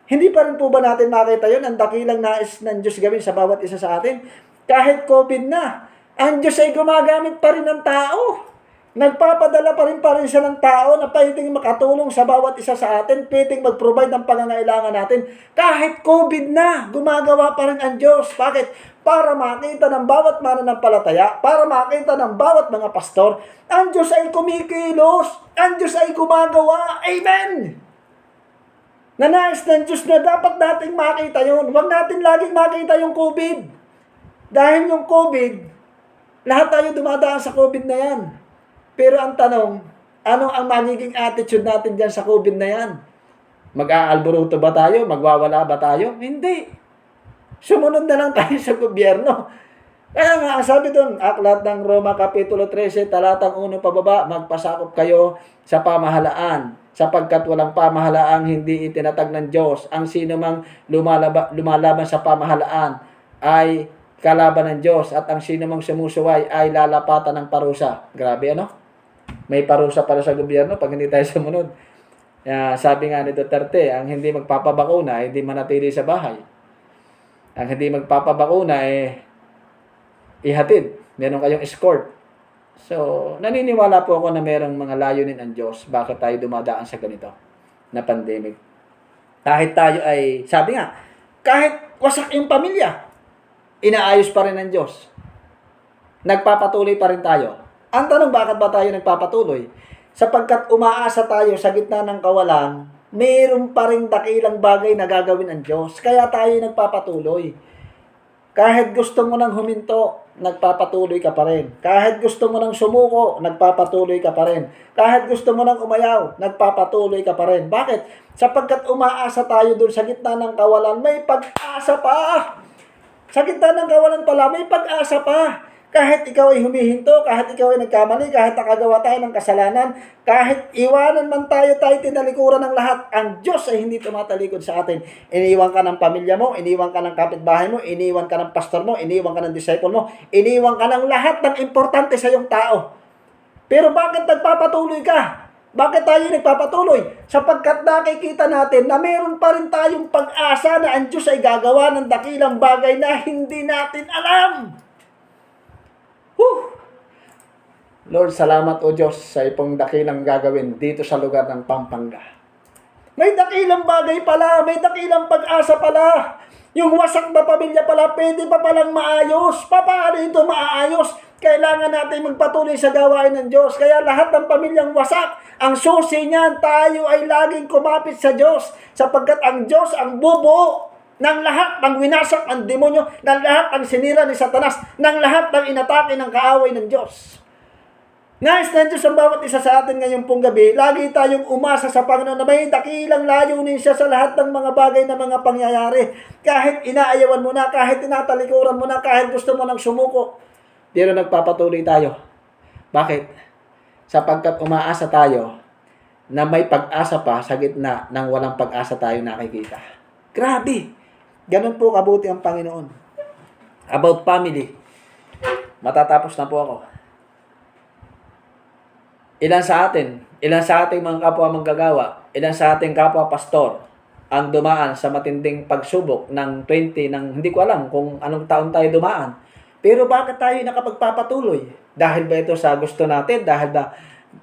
Hindi pa rin po ba natin makita yun? Ang dakilang nais ng Diyos gawin sa bawat isa sa atin. Kahit COVID na, ang Diyos ay gumagamit pa rin ng tao. Nagpapadala pa rin siya ng tao na pwedeng makatulong sa bawat isa sa atin, pwedeng mag-provide ng pangangailangan natin. Kahit COVID na, gumagawa pa rin ang Diyos. Bakit? Para makita ng bawat mananampalataya, para makita ng bawat mga pastor, ang Diyos ay kumikilos, ang Diyos ay gumagawa. Amen! Nanais ng Diyos na dapat nating makita yun. Huwag natin laging makita yung COVID. Dahil yung COVID, lahat tayo dumadaan sa COVID na yan. Pero ang tanong, ano ang magiging attitude natin dyan sa COVID na yan? Mag-aalboruto ba tayo? Magwawala ba tayo? Hindi. Sumunod na lang tayo sa gobyerno. Kaya nga, sabi doon, Aklat ng Roma Kapitulo 13, talatang 1 pababa, magpasakop kayo sa pamahalaan, sapagkat walang pamahalaang hindi itinatag ng Diyos. Ang sino mang lumalaban sa pamahalaan ay kalaban ng Diyos, at ang sino mang sumusuway ay lalapatan ng parusa. Grabe, ano? May parusa para sa gobyerno pag hindi tayo sumunod. Sabi nga ni Duterte, ang hindi magpapabakuna, hindi manatili sa bahay. Ang hindi magpapabakuna, ihatid. Meron kayong escort. So, naniniwala po ako na merong mga layunin ang Diyos. Bakit tayo dumadaan sa ganito na pandemic? Kahit tayo ay, sabi nga, kahit wasak yung pamilya, inaayos pa rin ng Diyos. Nagpapatuloy pa rin tayo. Ang tanong, bakit ba tayo nagpapatuloy? Sapagkat umaasa tayo sa gitna ng kawalan, mayroon pa rin dakilang bagay na gagawin ng Diyos. Kaya tayo nagpapatuloy. Kahit gusto mo nang huminto, nagpapatuloy ka pa rin. Kahit gusto mo nang sumuko, nagpapatuloy ka pa rin. Kahit gusto mo nang umayaw, nagpapatuloy ka pa rin. Bakit? Sapagkat umaasa tayo dun sa gitna ng kawalan, may pag-asa pa. Sa gitna ng kawalan pala, may pag-asa pa. Kahit ikaw ay humihinto, kahit ikaw ay nagkamali, kahit nakagawa tayo ng kasalanan, kahit iwanan man tayo tinalikuran ng lahat, ang Diyos ay hindi tumatalikod sa atin. Iniwan ka ng pamilya mo, iniwan ka ng kapitbahay mo, iniwan ka ng pastor mo, iniwan ka ng disciple mo, iniwan ka ng lahat ng importante sa iyong tao. Pero bakit nagpapatuloy ka? Bakit tayo nagpapatuloy? Sapagkat nakikita natin na meron pa rin tayong pag-asa na ang Diyos ay gagawa ng dakilang bagay na hindi natin alam. Lord, salamat o Diyos sa ipong dakilang gagawin dito sa lugar ng Pampanga. May dakilang bagay pala, may dakilang pag-asa pala. Yung wasak na pamilya pala, pwede pa palang maayos. Paano ito maayos? Kailangan natin magpatuloy sa gawain ng Diyos. Kaya lahat ng pamilyang wasak, ang susi niyan, tayo ay laging kumapit sa Diyos. Sapagkat ang Diyos ang bubuo ng lahat ng winasak ng demonyo, ng lahat ng sinira ni Satanas, ng lahat ng inatake ng kaaway ng Diyos. Nais ng Diyos ang bawat isa sa atin ngayong pong gabi, lagi tayong umasa sa Panginoon na may dakilang layunin siya sa lahat ng mga bagay na mga pangyayari. Kahit inaayawan mo na, kahit tinatalikuran mo na, kahit gusto mo nang sumuko, pero nagpapatuloy tayo. Bakit? Sapagkat umaasa tayo na may pag-asa pa sa gitna ng walang pag-asa tayo nakikita. Grabe! Ganun po kabuti ang Panginoon. About family, matatapos na po ako. Ilan sa ating mga kapwa manggagawa, ilan sa ating kapwa pastor ang dumaan sa matinding pagsubok ng 20, hindi ko alam kung anong taon tayo dumaan. Pero bakit tayo nakapagpapatuloy? Dahil ba ito sa gusto natin? Dahil ba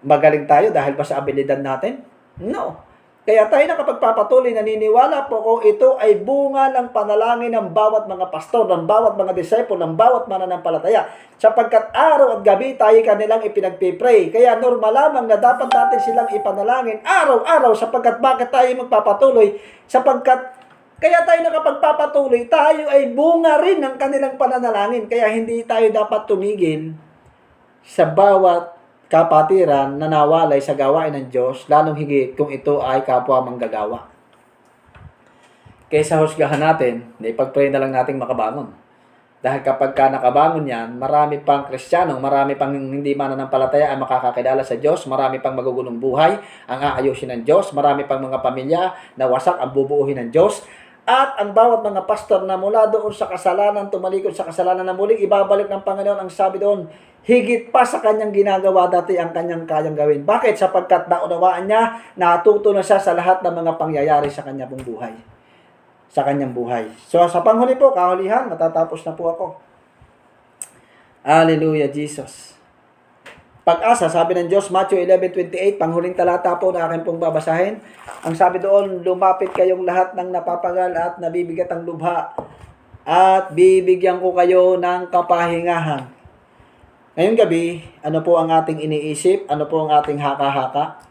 magaling tayo? Dahil ba sa abilidad natin? No. Kaya tayo nakapagpapatuloy, naniniwala po ko ito ay bunga ng panalangin ng bawat mga pastor, ng bawat mga disciple, ng bawat mananampalataya. Sapagkat araw at gabi tayo kanilang ipinagpipray. Kaya normal lamang na dapat natin silang ipanalangin araw-araw. Sapagkat bakit tayo magpapatuloy? Sapagkat kaya tayo nakapagpapatuloy, tayo ay bunga rin ng kanilang pananalangin. Kaya hindi tayo dapat tumigil sa bawat kapatiran na nawalay sa gawain ng Diyos, lalong higit kung ito ay kapwa manggagawa. Kaysa husgahan natin, ipag-pray na lang nating makabangon. Dahil kapag ka nakabangon yan, marami pang Kristiyano, marami pang hindi mananampalataya ang makakakilala sa Diyos, marami pang magugulong buhay ang aayusin ng Diyos, marami pang mga pamilya na wasak ang bubuuhin ng Diyos, at ang bawat mga pastor na mula doon sa kasalanan, tumalikod sa kasalanan na muling ibabalik ng Panginoon, ang sabi doon, higit pa sa kanyang ginagawa dati ang kanyang kayang gawin. Bakit? Sapagkat naunawaan niya, natuto na siya sa lahat ng mga pangyayari sa kanyang buhay. Sa kanyang buhay. So sa panghuli po, kahulihan, matatapos na po ako. Hallelujah, Jesus. Pag-asa, sabi ng Diyos, Matthew 11:28, panghuling talata po na akin pong babasahin. Ang sabi doon, lumapit kayong lahat ng napapagal at nabibigat ang lubha, at bibigyan ko kayo ng kapahingahan. Ngayong gabi, ano po ang ating iniisip? Ano po ang ating haka-haka?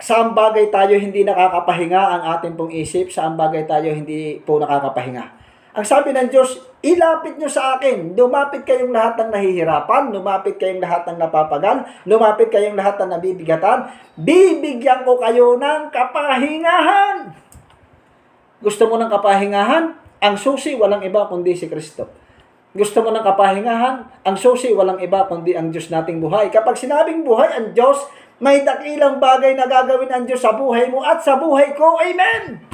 Saan bagay tayo hindi nakakapahinga ang ating pong isip? Saan bagay tayo hindi po nakakapahinga? Ang sabi ng Diyos, ilapit nyo sa akin. Lumapit kayong lahat ng nahihirapan. Lumapit kayong lahat ng napapagal. Lumapit kayong lahat ng nabibigatan. Bibigyan ko kayo ng kapahingahan. Gusto mo ng kapahingahan? Ang susi, walang iba kundi si Kristo. Gusto mo ng kapahingahan? Ang susi, walang iba kundi ang Diyos nating buhay. Kapag sinabing buhay ang Diyos, may dakilang bagay na gagawin ang Diyos sa buhay mo at sa buhay ko. Amen!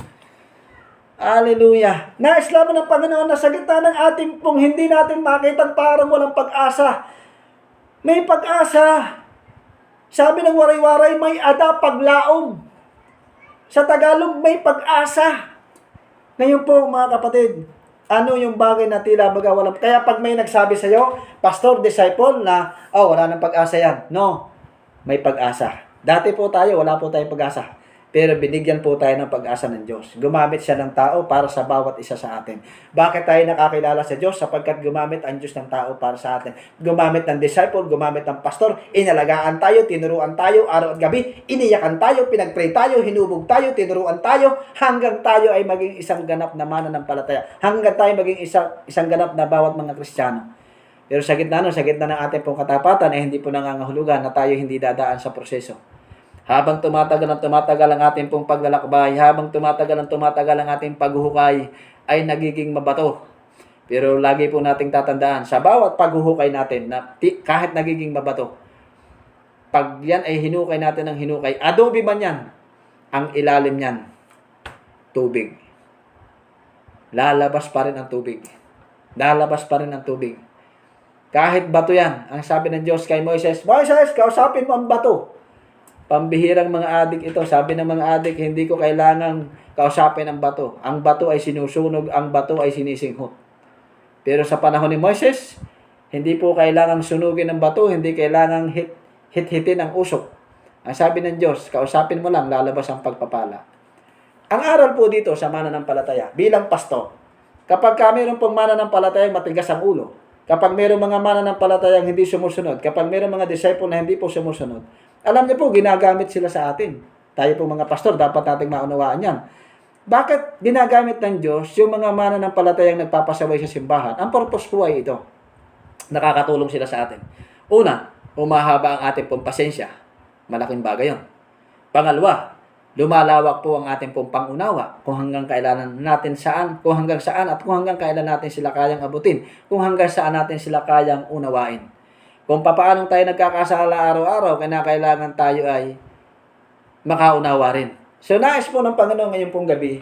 Hallelujah! Nais lamang ng Panginoon na sa gitna ng ating pong hindi natin makitang parang walang pag-asa. May pag-asa. Sabi ng waray-waray, may ada paglaom. Sa Tagalog, may pag-asa. Ngayon po, mga kapatid, ano yung bagay na tila baga walang... Kaya pag may nagsabi sa iyo, pastor, disciple, na, wala nang pag-asa yan. No, may pag-asa. Dati po tayo, wala po tayong pag-asa. Pero binigyan po tayo ng pag-asa ng Diyos. Gumamit siya ng tao para sa bawat isa sa atin. Bakit tayo nakakilala sa Diyos? Sapagkat gumamit ang Diyos ng tao para sa atin. Gumamit ng disciple, gumamit ng pastor, inalagaan tayo, tinuruan tayo, araw at gabi, iniyakan tayo, pinagpray tayo, hinubog tayo, tinuruan tayo, hanggang tayo ay maging isang ganap na mananampalataya. Hanggang tayo maging isang ganap na bawat mga Kristiyano. Pero sa gitna ng ating pong katapatan ay hindi po nangangahulugan na tayo hindi dadaan sa proseso. Habang tumatagal ang ating pong paglalakbay, habang tumatagal ang ating paghuhukay, ay nagiging mabato. Pero lagi po nating tatandaan, sa bawat paghuhukay natin, na kahit nagiging mabato, pag yan ay hinukay natin ng hinukay, adobe man yan, ang ilalim yan, tubig. Lalabas pa rin ang tubig. Lalabas pa rin ang tubig. Kahit bato yan, ang sabi ng Diyos kay Moises, Moises, kausapin mo ang bato. Pambihirang mga adik ito. Sabi ng mga adik, hindi ko kailangang kausapin ang bato. Ang bato ay sinusunog, ang bato ay sinisinghot. Pero sa panahon ni Moises, hindi po kailangang sunugin ang bato, hindi kailangang hit-hitin ang usok. Ang sabi ng Diyos, kausapin mo lang, lalabas ang pagpapala. Ang aral po dito sa mananampalataya, bilang pastor, kapag mayroon pong mananampalatayang matigas ang ulo, kapag mayroong mga mananampalatayang hindi sumusunod, kapag mayroong mga disciple na hindi po sumusunod, alam niyo po, ginagamit sila sa atin. Tayo po mga pastor, dapat nating maunawaan yan. Bakit ginagamit ng Diyos yung mga mananampalatayang nagpapasaway sa simbahan? Ang purpose po ay ito. Nakakatulong sila sa atin. Una, humahaba ang ating pong pasensya. Malaking bagay yun. Pangalawa, lumalawak po ang ating pong pangunawa kung hanggang kailan natin saan, kung hanggang saan at kung hanggang kailan natin sila kayang abutin, kung hanggang saan natin sila kayang unawain. Kung papaano tayo nagkakasala araw-araw, kailangan tayo ay makaunawa rin. So, nais po ng Panginoon ngayon pong gabi,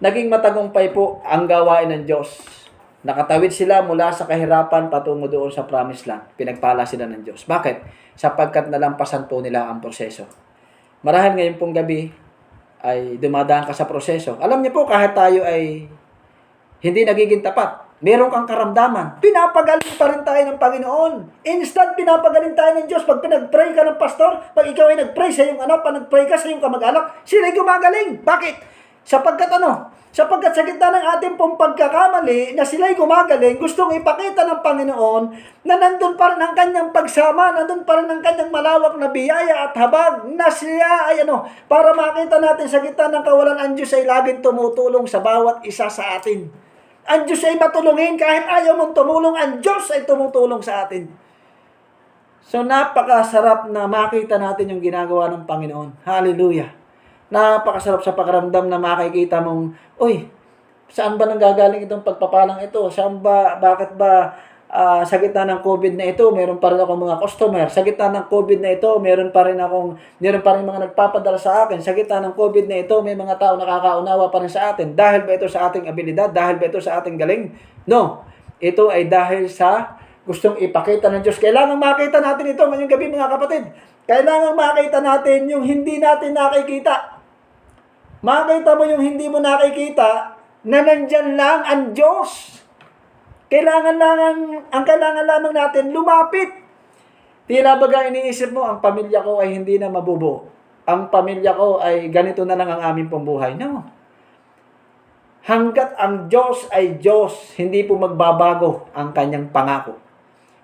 naging matagumpay po ang gawain ng Diyos. Nakatawid sila mula sa kahirapan patungo doon sa promised land. Pinagpala sila ng Diyos. Bakit? Sapagkat nalampasan po nila ang proseso. Marahil ngayon pong gabi ay dumadaan ka sa proseso. Alam niyo po, kahit tayo ay hindi nagiging tapat, meron kang karamdaman, pinapagaling pa rin tayo ng Panginoon. Instant pinapagaling tayo ng Diyos. Pag pinag-pray ka ng pastor, pag ikaw ay nag-pray sa iyong anak, pag nag-pray ka sa iyong kamag-anak, sila'y gumagaling. Bakit? Sapagkat Sapagkat sa gitna ng ating pong pagkakamali na sila'y gumagaling, gustong ipakita ng Panginoon na nandun pa rin ang kanyang pagsama, nandun pa rin ang kanyang malawak na biyaya at habag na siya ay para makita natin sa gitna ng kawalan, ang Diyos ay laging tumutulong sa bawat isa sa atin. Ang Diyos ay matulungin kahit ayaw mong tumulong, ang Diyos ay tumutulong sa atin. So napakasarap na makita natin yung ginagawa ng Panginoon. Hallelujah. Napakasarap sa pakiramdam na makikita mong, uy, saan ba nanggagaling itong pagpapalang ito? Bakit ba sa gitna ng COVID na ito, meron pa rin akong mga customer. Sa gitna ng COVID na ito, meron pa rin mga nagpapadala sa akin. Sa gitna ng COVID na ito, may mga tao nakakaunawa pa rin sa atin. Dahil ba ito sa ating abilidad? Dahil ba ito sa ating galing? No. Ito ay dahil sa gustong ipakita ng Diyos. Kailangan makita natin ito ngayong gabi, mga kapatid. Kailangan makita natin yung hindi natin nakikita. Makita mo yung hindi mo nakikita na nandyan lang ang Diyos. Ang kailangan lamang natin lumapit. Tila baga iniisip mo, ang pamilya ko ay hindi na mabubuo. Ang pamilya ko ay ganito na lang ang aming pong buhay. No. Hanggat ang Diyos ay Diyos, hindi po magbabago ang kanyang pangako.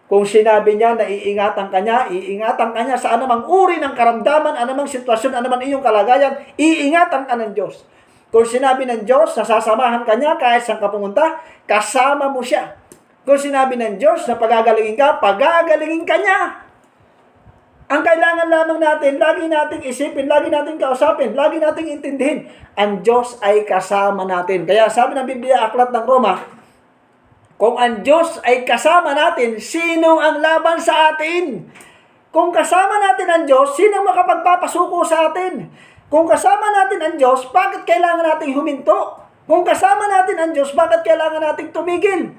Kung sinabi niya na iingatan kanya sa anumang uri ng karamdaman, anumang sitwasyon, anumang iyong kalagayan, iingatan ka ng Diyos. Kung sinabi ng Diyos na sasamahan ka niya kahit saan ka pumunta, kasama mo siya. Kung sinabi ng Diyos na pagagalingin ka niya. Ang kailangan lamang natin, lagi nating isipin, lagi nating kausapin, lagi nating intindihin, ang Diyos ay kasama natin. Kaya sabi ng Biblia, Aklat ng Roma, kung ang Diyos ay kasama natin, sino ang laban sa atin? Kung kasama natin ang Diyos, sino makapagpapasuko sa atin? Kung kasama natin ang Diyos, bakit kailangan nating huminto? Kung kasama natin ang Diyos, bakit kailangan nating tumigil?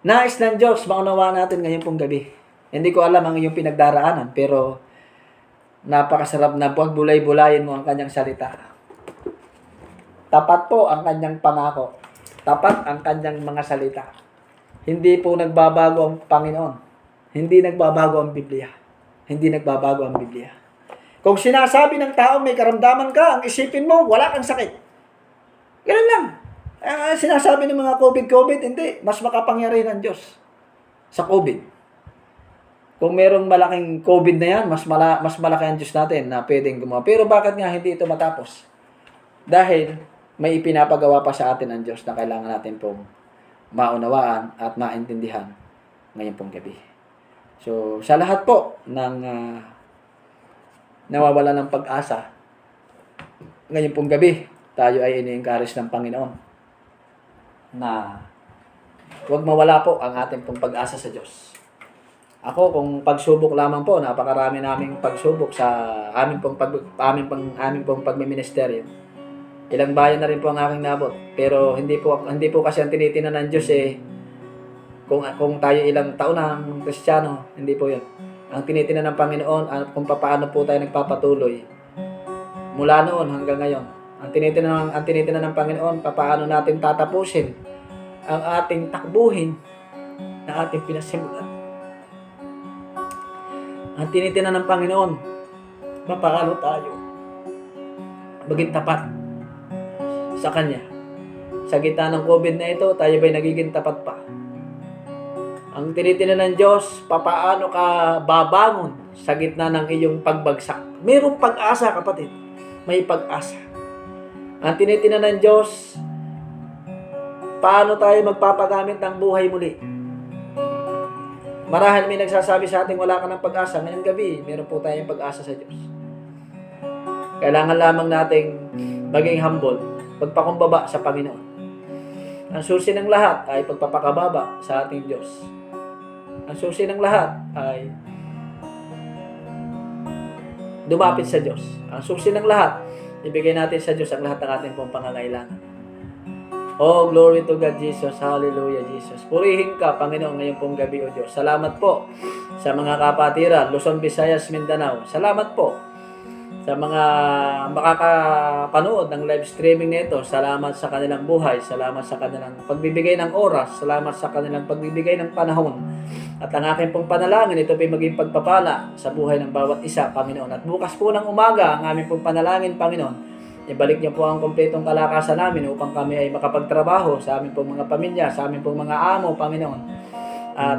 Nais ng Diyos, maunawa natin ngayon pong gabi. Hindi ko alam ang iyong pinagdaraanan, pero napakasarap na bulay-bulayin mo ang kanyang salita. Tapat po ang kanyang pangako. Tapat ang kanyang mga salita. Hindi po nagbabago ang Panginoon. Hindi nagbabago ang Biblia. Hindi nagbabago ang Biblia. Kung sinasabi ng tao may karamdaman ka, ang isipin mo, wala kang sakit. Ganun lang. Sinasabi ng mga COVID, hindi. Mas makapangyarihan ng Diyos sa COVID. Kung merong malaking COVID na yan, mas malaki ang Diyos natin na pwedeng gumawa. Pero bakit nga hindi ito matapos? Dahil may ipinapagawa pa sa atin ang Diyos na kailangan natin pong maunawaan at maintindihan ngayon pong gabi. So, sa lahat po ng nawawala ng pag-asa, ngayon pong gabi, tayo ay ini-encourage ng Panginoon na huwag mawala po ang ating pong pag-asa sa Diyos. Ako, kung pagsubok lamang po, napakarami naming pagsubok sa aming pong pagmiministeryo. Ilang bayan na rin po ang aking nabot. Pero hindi po kasi ang tinitinan ng Diyos kung tayo ilang taon na ang Kristiyano, hindi po 'yun. Ang tinitinan ng Panginoon kung paano po tayo nagpapatuloy mula noon hanggang ngayon. Ang tinitinan ng Panginoon paano natin tatapusin ang ating takbuhin na ating pinasimulan. Ang tinitinan ng Panginoon paano tayo maging tapat sa Kanya. Sa gitna ng COVID na ito, tayo ba'y nagiging tapat pa? Ang tinitinan ng Diyos, papaano ka babangon sa gitna ng iyong pagbagsak. Mayroong pag-asa, kapatid. May pag-asa. Ang tinitinan ng Diyos, paano tayo magpapagamit ng buhay muli. Marahil may nagsasabi sa ating wala ka ng pag-asa. Ngayong gabi, meron po tayong pag-asa sa Diyos. Kailangan lamang nating maging humble, pagpakumbaba sa Panginoon. Ang susi ng lahat ay pagpapakababa sa ating Diyos. Ang susi ng lahat ay dumapit sa Diyos. Ang susi ng lahat, ibigay natin sa Diyos ang lahat ng ating pong pangangailangan. Oh, glory to God, Jesus. Hallelujah, Jesus. Purihin ka, Panginoon, ngayong pong gabi, O Diyos. Salamat po sa mga kapatiran, Luzon, Visayas, Mindanao. Salamat po sa mga makakapanood ng live streaming nito. Salamat sa kanilang buhay. Salamat sa kanilang pagbibigay ng oras. Salamat sa kanilang pagbibigay ng panahon. At ang aking pong panalangin, ito ay maging pagpapala sa buhay ng bawat isa, Panginoon. At bukas po ng umaga, ang aming pong panalangin, Panginoon, ibalik niyo po ang kumpletong kalakasan namin upang kami ay makapagtrabaho sa aming pong mga pamilya, sa aming pong mga amo, Panginoon.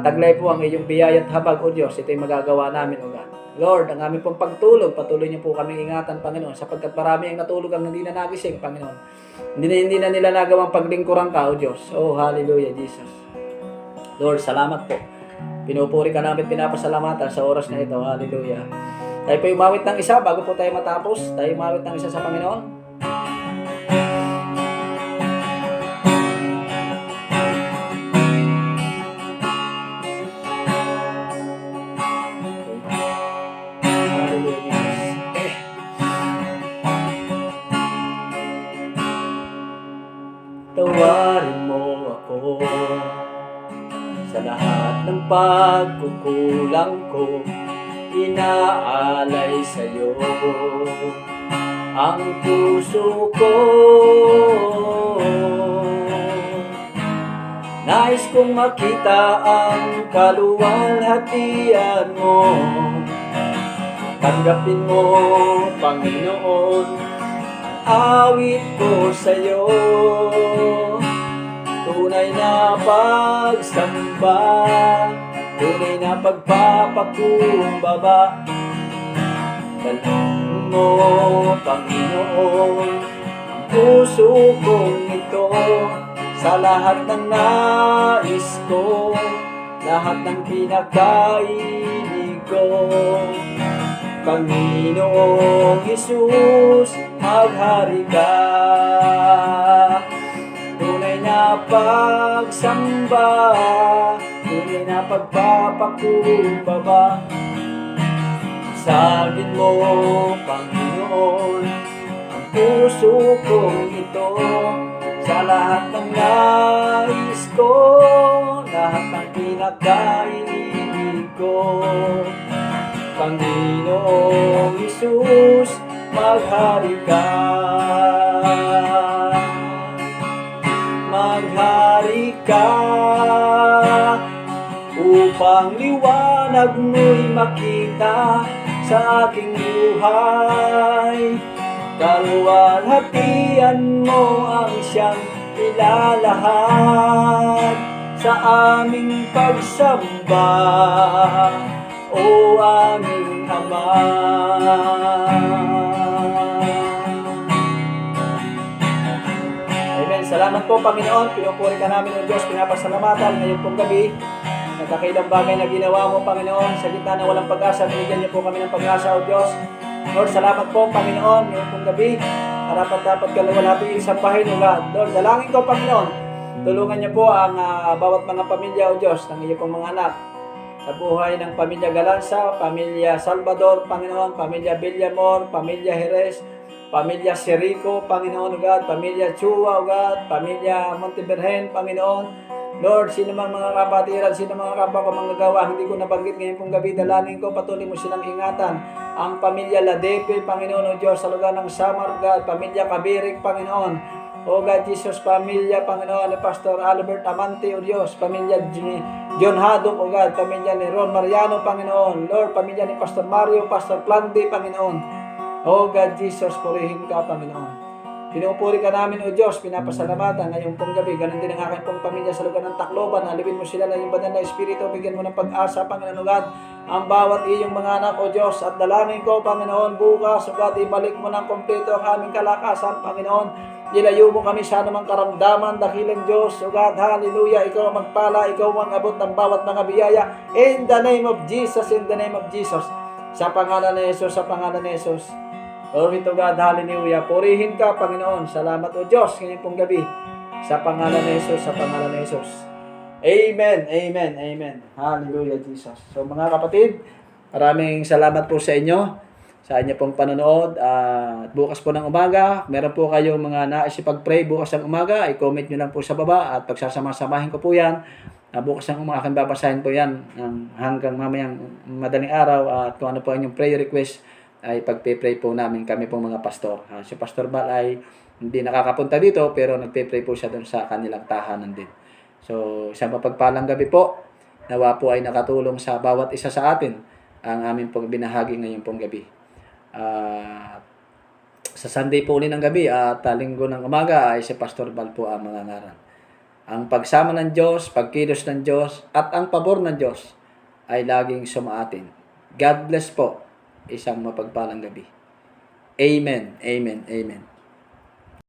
Taglay po ang iyong biyaya at habag, O Diyos. Ito ay magagawa namin, O God. Lord, ang aming pong pagtulog, patuloy niyo po kaming ingatan, Panginoon, sapagkat marami ang natulog ang hindi na nagising, Panginoon. Hindi na nila nagawang paglingkuran ka, O Diyos. Oh, hallelujah, Jesus. Lord, salamat po. Pinupuri ka namin, pinapasalamatan sa oras na ito. Hallelujah. Tayo po umawit ng isa bago po tayo matapos. Tayo umawit ng isa sa Panginoon. Tawarin mo ako sa lahat ng pagkukulang ko. Inaalay sa'yo ang puso ko. Nais kong makita ang kaluwalhatian mo. Tanggapin mo, Panginoon, ang awit ko sa'yo. Tunay na pagsamba, tunay na pagpapakumbaba. Dalhin mo, Panginoon, ang puso kong ito. Sa lahat ng nais ko, lahat ng pinakaibig ko. Panginoong Jesus, maghari ka. Tunay na pagsamba, tunay na pagpapakumbaba. Sagin mo, Panginoon, ang puso kong ito. Sa lahat ng nais ko, lahat ng pinakaibig ko. Panginoong Jesus, maghari ka. Maghari ka, upang liwanag mo'y makita sa aking buhay. Kaluwalhatian mo ang siyang ilalahad sa aming pagsamba, o aming Ama. Amen. Salamat po, Panginoon. Pinupuri ka namin, O Diyos. Pinapasalamatan ngayon pong gabi. Nagkakailang bagay na ginawa mo, Panginoon. Sa gitna ng walang pag-asa, binigyan niyo po kami ng pag-asa, O Diyos. Lord, salamat po, Panginoon, ngayon pong gabi. Dapat kaluwalhati sambahin, O God. Lord, dalangin ko, Panginoon, tulungan niyo po ang bawat mga pamilya, O Diyos, ng iyong pong mga anak. Sa buhay ng pamilya Galanza, pamilya Salvador, Panginoon, pamilya Villamor, pamilya Jerez, pamilya Serico, Panginoon, O God, pamilya Chua, O God, pamilya Monteberhen, Panginoon. Lord, sino man mga kapatiran, sino mga kapwa ko manggagawa, hindi ko nabanggit ngayon pong gabi, dalangin ko, patuloy mo silang ingatan. Ang pamilya Ladepe, Panginoon, O Diyos, sa lugar ng Samar, God, pamilya Kabirik, Panginoon, O God, Jesus, pamilya, Panginoon, ni Pastor Albert Amante, O Diyos, pamilya John Haddock, O God, pamilya ni Ron Mariano, Panginoon, Lord, pamilya ni Pastor Mario, Pastor Plante, Panginoon, O God, Jesus, purihin ka, Panginoon. Pinupuri ka namin, O Diyos, pinapasalamatan ngayong pong gabi. Ganun din ang aking pong pamilya sa lugar ng Tacloban. Alipin mo sila na yung banal na Espiritu. Bigyan mo ng pag-asa, Panginoon, O God, ang bawat iyong mga anak, O Diyos. At dalangin ko, Panginoon, bukas, O God, ibalik mo ng kompleto ang aming kalakasan, Panginoon. Nilayo mo kami sa anumang karamdaman, dakilang Diyos. O God, hallelujah. Ikaw ang magpala, ikaw ang abot ng bawat mga biyaya. In the name of Jesus, in the name of Jesus. Sa pangalan ni Jesus, sa pangalan ni Jesus. Glory to God, hallelujah. Purihin ka, Panginoon. Salamat o Diyos, ngayon pong gabi. Sa pangalan ni Jesus, sa pangalan ni Jesus. Amen, amen, amen. Hallelujah, Jesus. So mga kapatid, maraming salamat po sa inyo, sa inyo pong panonood. At bukas po ng umaga, meron po kayong mga nais ipag-pray bukas ng umaga, i-comment nyo lang po sa baba at pagsasama-samahin ko po yan. Bukas ng umaga, akan babasahin po yan hanggang mamayang madaling araw. At kung ano po ang inyong prayer request, ay pagpe-pray po namin kami pong mga pastor. Si Pastor Bal ay hindi nakakapunta dito, pero nagpe-pray po siya doon sa kanilang tahanan din. So, isang mapagpalang gabi po. Nawa po ay nakatulong sa bawat isa sa atin ang aming pong binahagi ngayon pong gabi. Sa Sunday po ulit ng gabi at linggo ng umaga ay si Pastor Bal po ang mangangaral. Ang pagsama ng Diyos, pagkilos ng Diyos at ang pabor ng Diyos ay laging sumaatin. God bless po. Isang mapagpalang gabi. Amen. Amen. Amen.